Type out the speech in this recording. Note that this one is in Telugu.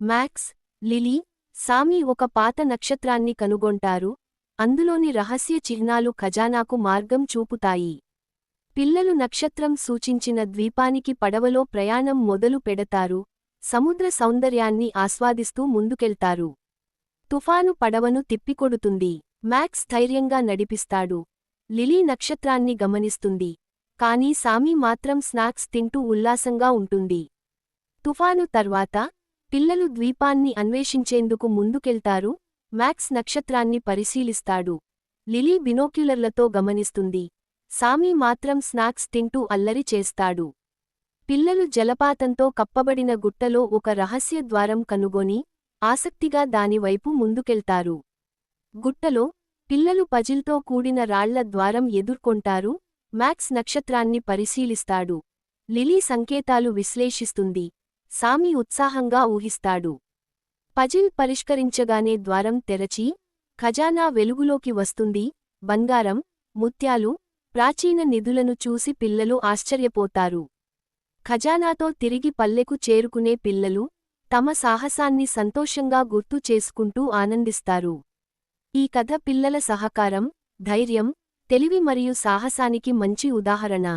మ్యాక్స్, లిలీ, సామీ ఒక పాత నక్షత్రాన్ని కనుగొంటారు, అందులోని రహస్య చిహ్నాలు ఖజానాకు మార్గం చూపుతాయి. పిల్లలు నక్షత్రం సూచించిన ద్వీపానికి పడవలో ప్రయాణం మొదలు పెడతారు, సముద్ర సౌందర్యాన్ని ఆస్వాదిస్తూ ముందుకెళ్తారు. తుఫాను పడవను తిప్పికొడుతుంది. మ్యాక్స్ ధైర్యంగా నడిపిస్తాడు. లిలీ నక్షత్రాన్ని గమనిస్తుంది. కానీ సామీ మాత్రం స్నాక్స్ తింటూ ఉల్లాసంగా ఉంటుంది. తుఫాను తర్వాత పిల్లలు ద్వీపాన్ని అన్వేషించేందుకు ముందుకెళ్తారు. మ్యాక్స్ నక్షత్రాన్ని పరిశీలిస్తాడు. లిలీ బినోక్యులర్లతో గమనిస్తుంది. సామీ మాత్రం స్నాక్స్ తింటూ అల్లరి చేస్తాడు. పిల్లలు జలపాతంతో కప్పబడిన గుట్టలో ఒక రహస్య ద్వారం కనుగొని ఆసక్తిగా దానివైపు ముందుకెళ్తారు. గుట్టలో పిల్లలు పజిల్తో కూడిన రాళ్ల ద్వారం ఎదుర్కొంటారు. మ్యాక్స్ నక్షత్రాన్ని పరిశీలిస్తాడు. లిలీ సంకేతాలు విశ్లేషిస్తుంది. సామీ ఉత్సాహంగా ఊహిస్తాడు. పజిల్ పరిష్కరించగానే ద్వారం తెరచి ఖజానా వెలుగులోకి వస్తుంది. బంగారం, ముత్యాలు, ప్రాచీన నిధులను చూసి పిల్లలు ఆశ్చర్యపోతారు. ఖజానాతో తిరిగి పల్లెకు చేరుకునే పిల్లలు తమ సాహసాన్ని సంతోషంగా గుర్తు చేసుకుంటూ ఆనందిస్తారు. ఈ కథ పిల్లల సహకారం, ధైర్యం, తెలివి మరియు సాహసానికి మంచి ఉదాహరణ.